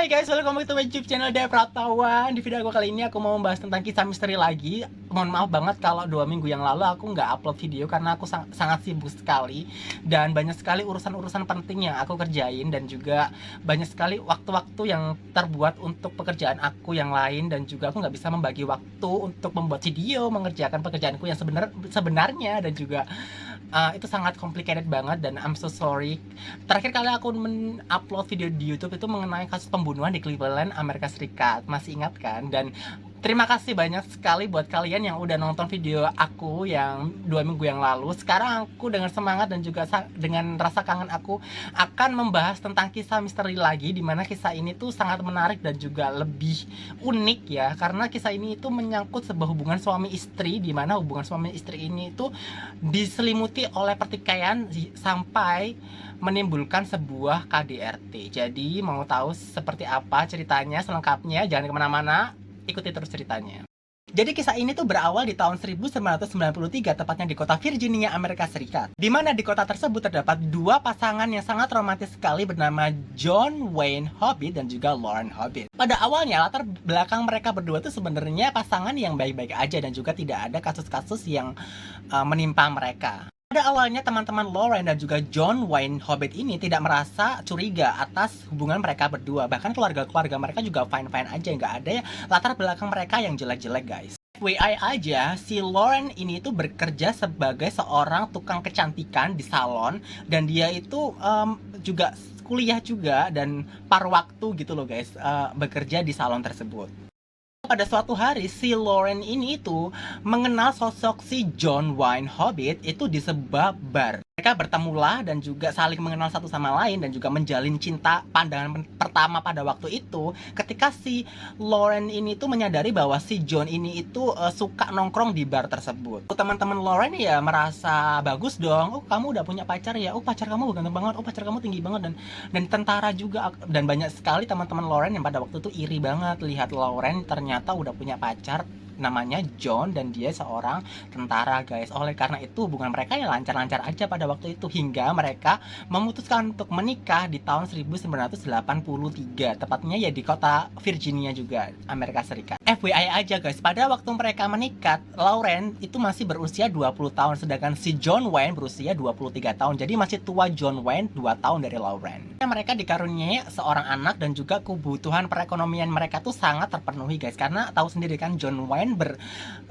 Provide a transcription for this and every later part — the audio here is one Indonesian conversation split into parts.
Hai guys, welcome back to my YouTube channel Dev Pratawan. Di video aku kali ini aku mau membahas tentang kisah misteri lagi. Mohon maaf banget kalau 2 minggu yang lalu aku nggak upload video karena aku sangat sibuk sekali. Dan banyak sekali urusan-urusan penting yang aku kerjain. Dan juga banyak sekali waktu-waktu yang terbuat untuk pekerjaan aku yang lain. Dan juga aku nggak bisa membagi waktu untuk membuat video, mengerjakan pekerjaanku yang sebenarnya. Dan juga itu sangat complicated banget dan I'm so sorry. Terakhir kali aku upload video di YouTube itu mengenai kasus pembunuhan di Cleveland, Amerika Serikat. Masih ingat kan? Dan terima kasih banyak sekali buat kalian yang udah nonton video aku yang 2 minggu yang lalu. Sekarang aku dengan semangat dan juga dengan rasa kangen aku akan membahas tentang kisah misteri lagi, dimana kisah ini tuh sangat menarik dan juga lebih unik ya, karena kisah ini itu menyangkut sebuah hubungan suami istri, dimana hubungan suami istri ini itu diselimuti oleh pertikaian sampai menimbulkan sebuah KDRT. Jadi mau tahu seperti apa ceritanya selengkapnya, jangan kemana-mana, ikuti terus ceritanya. Jadi kisah ini tuh berawal di tahun 1993, tepatnya di kota Virginia, Amerika Serikat. Di mana di kota tersebut terdapat dua pasangan yang sangat romantis sekali bernama John Wayne Hobbit dan juga Lauren Hobbit. Pada awalnya latar belakang mereka berdua tuh sebenarnya pasangan yang baik-baik aja dan juga tidak ada kasus-kasus yang menimpa mereka. Pada awalnya teman-teman Lauren dan juga John Wayne Hobbit ini tidak merasa curiga atas hubungan mereka berdua. Bahkan keluarga-keluarga mereka juga fine-fine aja, nggak ada latar belakang mereka yang jelek-jelek guys. FYI aja, si Lauren ini tuh bekerja sebagai seorang tukang kecantikan di salon. Dan dia itu juga kuliah juga dan paruh waktu gitu loh guys, bekerja di salon tersebut. Pada suatu hari si Lauren ini itu mengenal sosok si John Wayne Hobbit itu di sebuah bar. Mereka bertemulah dan juga saling mengenal satu sama lain dan juga menjalin cinta pandangan pertama pada waktu itu, ketika si Lauren ini tuh menyadari bahwa si John ini itu suka nongkrong di bar tersebut. Teman-teman Lauren ya merasa bagus dong. Oh, kamu udah punya pacar ya? Oh, pacar kamu ganteng banget. Oh, pacar kamu tinggi banget dan tentara juga. Dan banyak sekali teman-teman Lauren yang pada waktu itu iri banget lihat Lauren ternyata udah punya pacar namanya John dan dia seorang tentara guys. Oleh karena itu hubungan mereka ya lancar-lancar aja pada waktu itu, hingga mereka memutuskan untuk menikah di tahun 1983, tepatnya ya di kota Virginia juga, Amerika Serikat. FYI aja guys, pada waktu mereka menikah, Lauren itu masih berusia 20 tahun sedangkan si John Wayne berusia 23 tahun. Jadi masih tua John Wayne 2 tahun dari Lauren. Mereka dikaruniai seorang anak dan juga kebutuhan perekonomian mereka tuh sangat terpenuhi guys, karena tahu sendiri kan John Wayne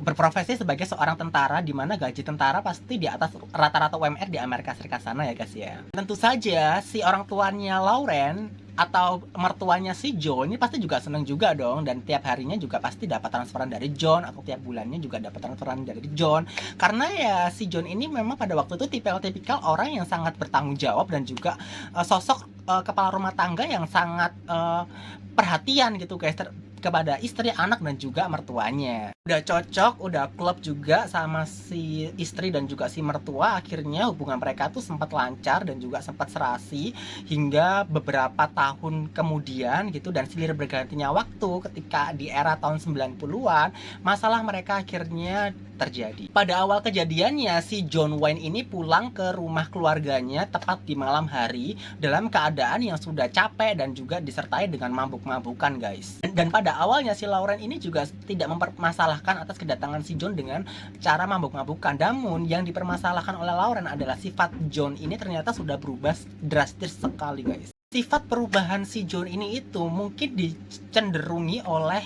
berprofesi sebagai seorang tentara, di mana gaji tentara pasti di atas rata-rata UMR di Amerika Serikat sana ya guys ya. Tentu saja si orang tuanya Lauren atau mertuanya si John ini pasti juga seneng juga dong, dan tiap harinya juga pasti dapat transferan dari John atau tiap bulannya juga dapat transferan dari John, karena ya si John ini memang pada waktu itu tipikal orang yang sangat bertanggung jawab dan juga sosok kepala rumah tangga yang sangat perhatian gitu guys kepada istri, anak, dan juga mertuanya. Udah cocok, udah klop juga sama si istri dan juga si mertua. Akhirnya hubungan mereka tuh sempat lancar dan juga sempat serasi hingga beberapa tahun kemudian gitu. Dan silih bergantinya waktu, ketika di era tahun 90-an masalah mereka akhirnya terjadi. Pada awal kejadiannya si John Wayne ini pulang ke rumah keluarganya tepat di malam hari dalam keadaan yang sudah capek dan juga disertai dengan mabuk-mabukan guys. Dan pada awalnya si Lauren ini juga tidak mempermasalahkan atas kedatangan si John dengan cara mabuk-mabukan. Namun yang dipermasalahkan oleh Lauren adalah sifat John ini ternyata sudah berubah drastis sekali guys. Sifat perubahan si John ini itu mungkin dicenderungi oleh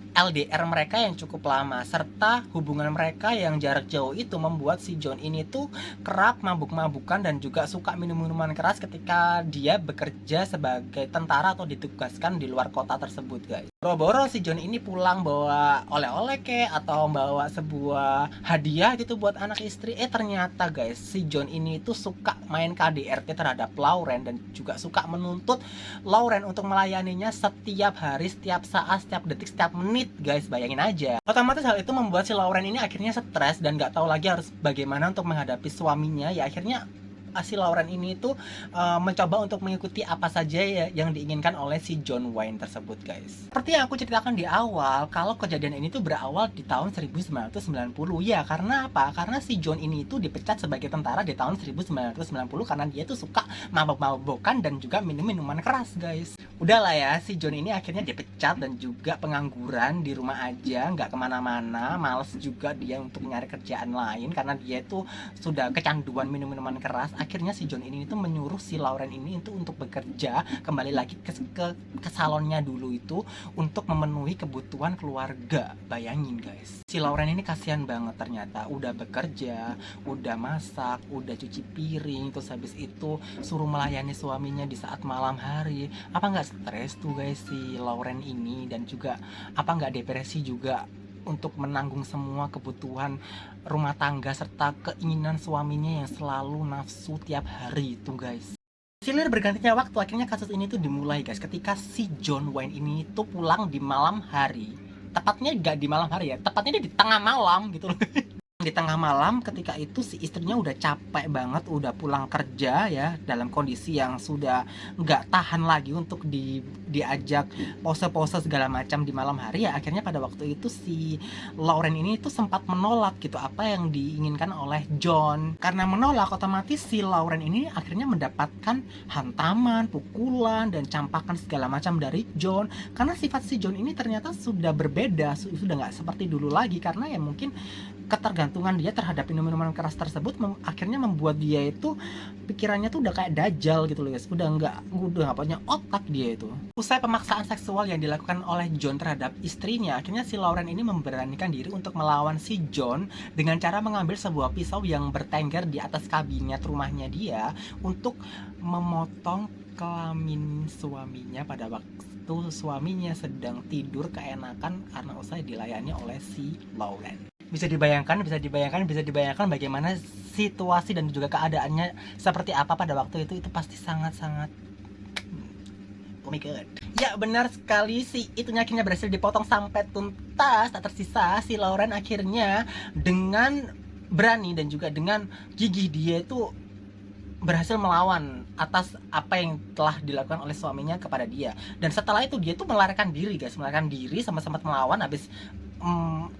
LDR mereka yang cukup lama, serta hubungan mereka yang jarak jauh itu membuat si John ini tuh kerap mabuk-mabukan dan juga suka minum-minuman keras ketika dia bekerja sebagai tentara atau ditugaskan di luar kota tersebut guys. Boro-boro si John ini pulang bawa oleh-oleh atau bawa sebuah hadiah gitu buat anak istri. Ternyata guys si John ini tuh suka main KDRT terhadap Lauren dan juga suka menuntut Lauren untuk melayaninya setiap hari, setiap saat, setiap detik, setiap menit guys, bayangin aja. Otomatis hal itu membuat si Lauren ini akhirnya stres dan gak tahu lagi harus bagaimana untuk menghadapi suaminya. Ya akhirnya si Lauren ini tuh mencoba untuk mengikuti apa saja ya yang diinginkan oleh si John Wayne tersebut, guys. Seperti yang aku ceritakan di awal, kalau kejadian ini tuh berawal di tahun 1990. Ya, karena apa? Karena si John ini itu dipecat sebagai tentara di tahun 1990 karena dia tuh suka mabok-mabokan dan juga minum minuman keras, guys. Udahlah ya, si John ini akhirnya dipecat dan juga pengangguran di rumah aja, nggak kemana-mana, males juga dia untuk nyari kerjaan lain karena dia itu sudah kecanduan minum minuman keras. Akhirnya si John ini itu menyuruh si Lauren ini itu untuk bekerja kembali lagi ke salonnya dulu itu untuk memenuhi kebutuhan keluarga. Bayangin, guys, si Lauren ini kasihan banget, ternyata udah bekerja, udah masak, udah cuci piring, terus habis itu suruh melayani suaminya di saat malam hari. Apa nggak stres tuh, guys, si Lauren ini, dan juga apa nggak depresi juga untuk menanggung semua kebutuhan rumah tangga serta keinginan suaminya yang selalu nafsu tiap hari itu, guys. Silir bergantinya waktu, akhirnya kasus ini tuh dimulai, guys, ketika si John Wayne ini tuh pulang di malam hari. Tepatnya gak di malam hari ya, tepatnya dia di tengah malam gitu loh. Di tengah malam ketika itu si istrinya udah capek banget, udah pulang kerja ya, dalam kondisi yang sudah nggak tahan lagi untuk diajak pose-pose segala macam di malam hari ya. Akhirnya pada waktu itu si Lauren ini tuh sempat menolak gitu apa yang diinginkan oleh John. Karena menolak, otomatis si Lauren ini akhirnya mendapatkan hantaman, pukulan, dan campakan segala macam dari John. Karena sifat si John ini ternyata sudah berbeda, sudah nggak seperti dulu lagi, karena ya mungkin ketergantungan dia terhadap minuman keras tersebut akhirnya membuat dia itu pikirannya tuh udah kayak dajal gitu loh, guys. Udah nggak punya otak dia itu. Usai pemaksaan seksual yang dilakukan oleh John terhadap istrinya, akhirnya si Lauren ini memberanikan diri untuk melawan si John dengan cara mengambil sebuah pisau yang bertengger di atas kabinet rumahnya dia untuk memotong kelamin suaminya pada waktu suaminya sedang tidur keenakan karena usai dilayani oleh si Lauren. Bisa dibayangkan bagaimana situasi dan juga keadaannya seperti apa pada waktu itu pasti sangat-sangat, oh my god. Ya, benar sekali, si itunya akhirnya berhasil dipotong sampai tuntas. Tak tersisa, si Lauren akhirnya dengan berani dan juga dengan gigih dia itu berhasil melawan atas apa yang telah dilakukan oleh suaminya kepada dia. Dan setelah itu dia tuh melarikan diri, guys, sempat melawan. Habis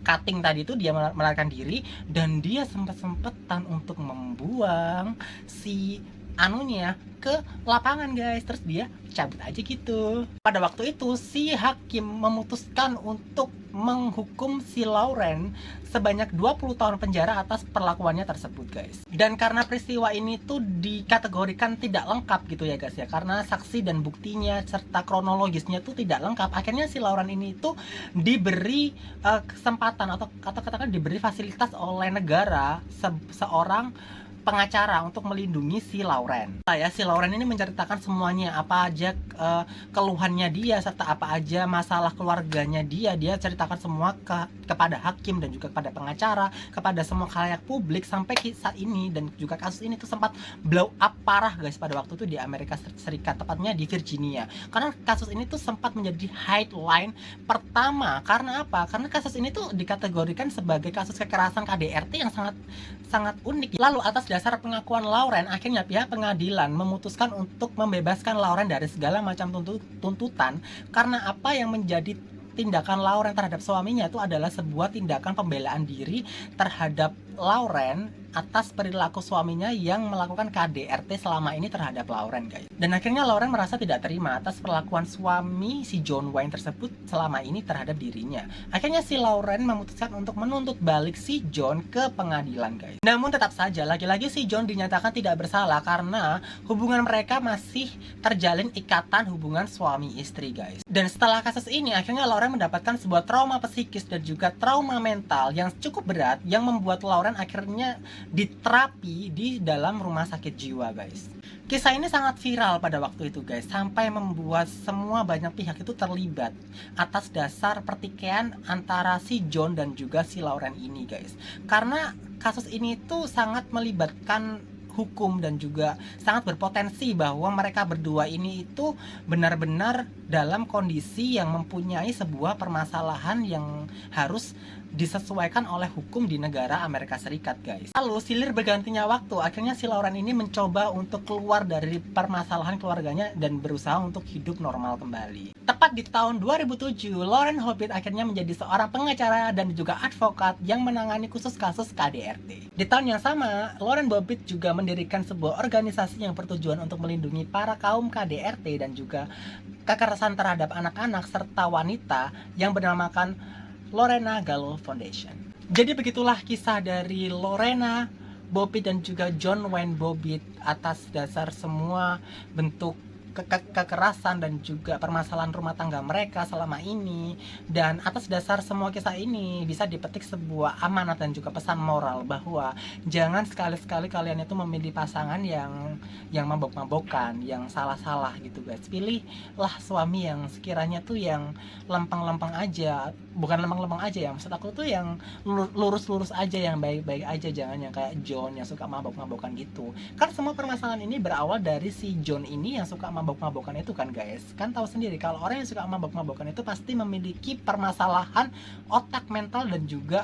cutting tadi itu dia melarikan diri, dan dia sempat-sempetan untuk membuang si anunya ke lapangan, guys. Terus dia cabut aja gitu. Pada waktu itu si hakim memutuskan untuk menghukum si Lauren sebanyak 20 tahun penjara atas perlakuannya tersebut, guys. Dan karena peristiwa ini tuh dikategorikan tidak lengkap gitu ya, guys ya, karena saksi dan buktinya serta kronologisnya tuh tidak lengkap, akhirnya si Lauren ini tuh diberi kesempatan atau katakan diberi fasilitas oleh negara seorang pengacara untuk melindungi si Lauren. Ya, si Lauren ini menceritakan semuanya, apa aja keluhannya dia serta apa aja masalah keluarganya dia ceritakan semua kepada hakim dan juga kepada pengacara, kepada semua khalayak publik, sampai saat ini. Dan juga kasus ini tuh sempat blow up parah, guys, pada waktu itu di Amerika Serikat, tepatnya di Virginia. Karena kasus ini tuh sempat menjadi headline pertama. Karena apa? Karena kasus ini tuh dikategorikan sebagai kasus kekerasan KDRT yang sangat unik. Lalu atas dasar pengakuan Lauren, akhirnya pihak pengadilan memutuskan untuk membebaskan Lauren dari segala macam tuntutan. Karena apa yang menjadi tindakan Lauren terhadap suaminya itu adalah sebuah tindakan pembelaan diri terhadap Lauren atas perilaku suaminya yang melakukan KDRT selama ini terhadap Lauren, guys. Dan akhirnya Lauren merasa tidak terima atas perlakuan suami si John Wayne tersebut selama ini terhadap dirinya. Akhirnya si Lauren memutuskan untuk menuntut balik si John ke pengadilan, guys. Namun tetap saja lagi-lagi si John dinyatakan tidak bersalah karena hubungan mereka masih terjalin ikatan hubungan suami istri, guys. Dan setelah kasus ini akhirnya Lauren mendapatkan sebuah trauma psikis dan juga trauma mental yang cukup berat yang membuat Lauren akhirnya diterapi di dalam rumah sakit jiwa, guys. Kisah ini sangat viral pada waktu itu, guys, sampai membuat semua banyak pihak itu terlibat atas dasar pertikaian antara si John dan juga si Lauren ini, guys. Karena kasus ini tuh sangat melibatkan hukum dan juga sangat berpotensi bahwa mereka berdua ini itu benar-benar dalam kondisi yang mempunyai sebuah permasalahan yang harus disesuaikan oleh hukum di negara Amerika Serikat, guys. Lalu silir bergantinya waktu, akhirnya si Lauren ini mencoba untuk keluar dari permasalahan keluarganya dan berusaha untuk hidup normal kembali. Tepat di tahun 2007, Lauren Hobart akhirnya menjadi seorang pengacara dan juga advokat yang menangani khusus kasus KDRT. Di tahun yang sama, Lauren Hobart juga mendirikan sebuah organisasi yang bertujuan untuk melindungi para kaum KDRT dan juga kekerasan terhadap anak-anak serta wanita yang bernamakan Lorena Gallo Foundation. Jadi begitulah kisah dari Lorena Bobbitt dan juga John Wayne Bobbitt atas dasar semua bentuk kekerasan dan juga permasalahan rumah tangga mereka selama ini, dan atas dasar semua kisah ini bisa dipetik sebuah amanat dan juga pesan moral bahwa jangan sekali-sekali kalian itu memilih pasangan yang mabok-mabokan, yang salah-salah gitu guys. Pilihlah suami yang sekiranya tuh yang lempeng-lempeng aja, bukan lempeng-lempeng aja ya, maksud aku tuh yang lurus-lurus aja, yang baik-baik aja, jangan yang kayak John yang suka mabok-mabokan gitu. Kan semua permasalahan ini berawal dari si John ini yang suka mabok-mabokan itu kan guys. Kan tahu sendiri kalau orang yang suka mabok-mabokan itu pasti memiliki permasalahan otak, mental dan juga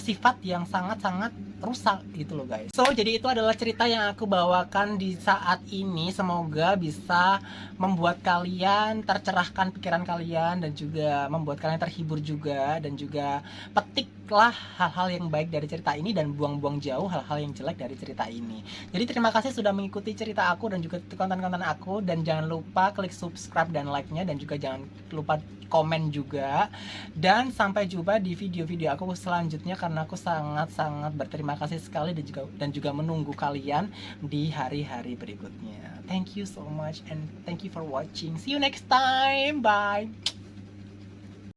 sifat yang sangat-sangat rusak gitu loh guys. So jadi itu adalah cerita yang aku bawakan di saat ini. Semoga bisa membuat kalian tercerahkan pikiran kalian dan juga membuat kalian terhibur juga, dan juga petiklah hal-hal yang baik dari cerita ini dan buang-buang jauh hal-hal yang jelek dari cerita ini. Jadi terima kasih sudah mengikuti cerita aku dan juga konten-konten aku, dan jangan lupa klik subscribe dan like-nya, dan juga jangan lupa komen juga, dan sampai jumpa di video-video aku selanjutnya karena aku sangat-sangat berterima kasih sekali dan juga menunggu kalian di hari-hari berikutnya. Thank you so much and thank you for watching. See you next time. Bye.